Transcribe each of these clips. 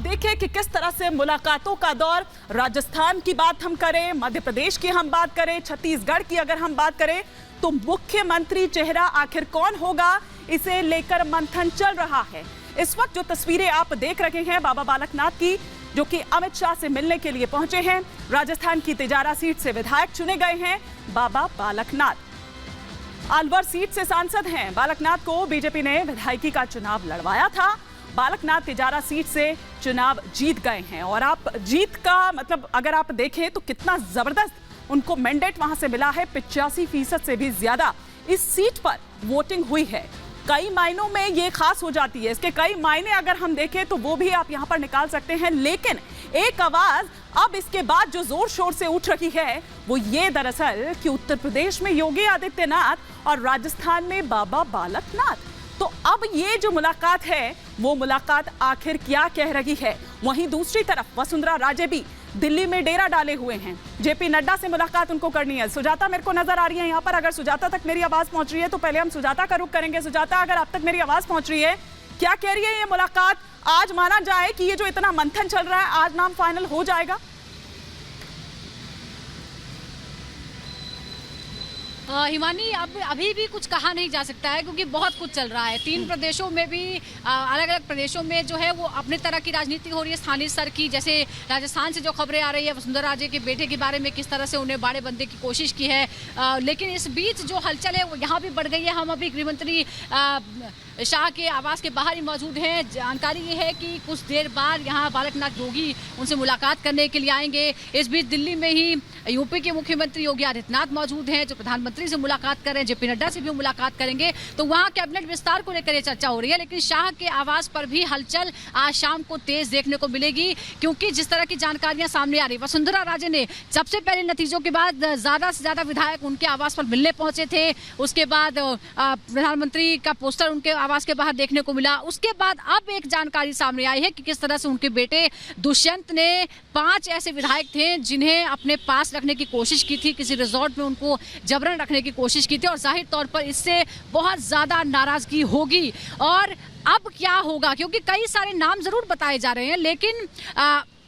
देखें कि किस तरह से मुलाकातों का दौर, राजस्थान की बात हम करें, मध्य प्रदेश की हम बात करें, छत्तीसगढ़ की अगर हम बात करें, तो मुख्यमंत्री चेहरा आखिर कौन होगा, इसे लेकर मंथन चल रहा है। इस वक्त जो तस्वीरें आप देख रहे हैं बाबा बालकनाथ की, जो कि अमित शाह से मिलने के लिए पहुंचे हैं। राजस्थान की तिजारा सीट से विधायक चुने गए हैं बाबा बालकनाथ। अलवर सीट से सांसद हैं। बालकनाथ को बीजेपी ने विधायकी का चुनाव लड़वाया था। बालकनाथ तिजारा सीट से चुनाव जीत गए हैं और आप जीत का मतलब अगर आप देखें तो कितना जबरदस्त उनको मैंडेट वहां से मिला है। 85% से भी ज्यादा इस सीट पर वोटिंग हुई है। कई मायनों में ये खास हो जाती है। इसके कई मायने अगर हम देखें तो वो भी आप यहां पर निकाल सकते हैं, लेकिन एक आवाज अब इसके बाद जो जोर शोर से उठ रही है वो ये दरअसल कि उत्तर प्रदेश में योगी आदित्यनाथ और राजस्थान में बाबा बालकनाथ। तो अब ये जो मुलाकात है वो मुलाकात आखिर क्या कह रही है। वहीं दूसरी तरफ वसुंधरा राजे भी दिल्ली में डेरा डाले हुए हैं। जेपी नड्डा से मुलाकात उनको करनी है। सुजाता मेरे को नजर आ रही है यहाँ पर। अगर सुजाता तक मेरी आवाज पहुंच रही है तो पहले हम सुजाता का रुख करेंगे। सुजाता, अगर आप तक मेरी आवाज पहुंच रही है, क्या कह रही है ये मुलाकात? आज माना जाए कि ये जो इतना मंथन चल रहा है, आज नाम फाइनल हो जाएगा? हिमानी, अब अभी भी कुछ कहा नहीं जा सकता है क्योंकि बहुत कुछ चल रहा है। 3 प्रदेशों में भी अलग अलग प्रदेशों में जो है वो अपने तरह की राजनीति हो रही है स्थानीय स्तर की। जैसे राजस्थान से जो खबरें आ रही है वसुंधरा राजे के बेटे के बारे में, किस तरह से उन्हें बाड़े बंदे की कोशिश की है। लेकिन इस बीच जो हलचल है वो यहाँ भी बढ़ गई है। हम अभी गृहमंत्री शाह के आवास के बाहर ही मौजूद हैं। जानकारी ये है कि कुछ देर बाद यहाँ बालकनाथ योगी उनसे मुलाकात करने के लिए आएंगे। इस बीच दिल्ली में ही यूपी के मुख्यमंत्री योगी आदित्यनाथ मौजूद हैं, जो प्रधानमंत्री से मुलाकात कर रहे हैं। जेपी नड्डा से भी मुलाकात करेंगे। तो वहाँ कैबिनेट विस्तार को लेकर चर्चा हो रही है। लेकिन शाह के आवास पर भी हलचल आज शाम को तेज देखने को मिलेगी, क्योंकि जिस तरह की जानकारियां सामने आ रही, वसुंधरा राजे ने सबसे पहले नतीजों के बाद ज्यादा से ज्यादा विधायक उनके आवास पर मिलने पहुंचे थे। उसके बाद प्रधानमंत्री का पोस्टर उनके आवास के बाहर देखने को मिला। उसके बाद अब एक जानकारी सामने आई है कि किस तरह से उनके बेटे दुष्यंत ने 5 ऐसे विधायक थे जिन्हें अपने पास रखने की कोशिश की थी, किसी रिजॉर्ट में उनको जबरन रखने की कोशिश की थी, और जाहिर तौर पर इससे बहुत ज्यादा नाराजगी होगी। और अब क्या होगा, क्योंकि कई सारे नाम जरूर बताए जा रहे हैं, लेकिन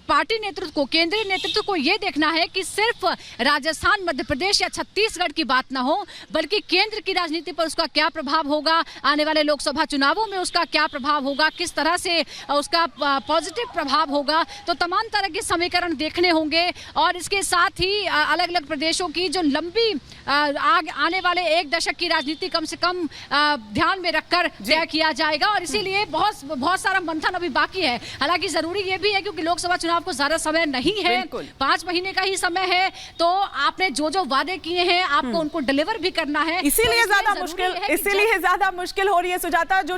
पार्टी नेतृत्व को, केंद्रीय नेतृत्व को यह देखना है कि सिर्फ राजस्थान, मध्य प्रदेश या छत्तीसगढ़ की बात ना हो, बल्कि केंद्र की राजनीति पर उसका क्या प्रभाव होगा, आने वाले लोकसभा चुनावों में उसका क्या प्रभाव होगा, किस तरह से उसका पॉजिटिव प्रभाव होगा। तो तमाम तरह के समीकरण देखने होंगे। और इसके साथ ही अलग अलग प्रदेशों की जो लंबी आने वाले 1 दशक की राजनीति कम से कम ध्यान में रखकर तय किया जाएगा। और इसीलिए बहुत सारा मंथन अभी बाकी है। हालांकि जरूरी ये भी है क्योंकि लोकसभा चुनाव को ज्यादा समय नहीं है, 5 महीने का ही समय है। तो आपने जो वादे किए हैं आपको उनको डिलीवर भी करना है। इसीलिए ज्यादा मुश्किल हो रही है सुजाता। जो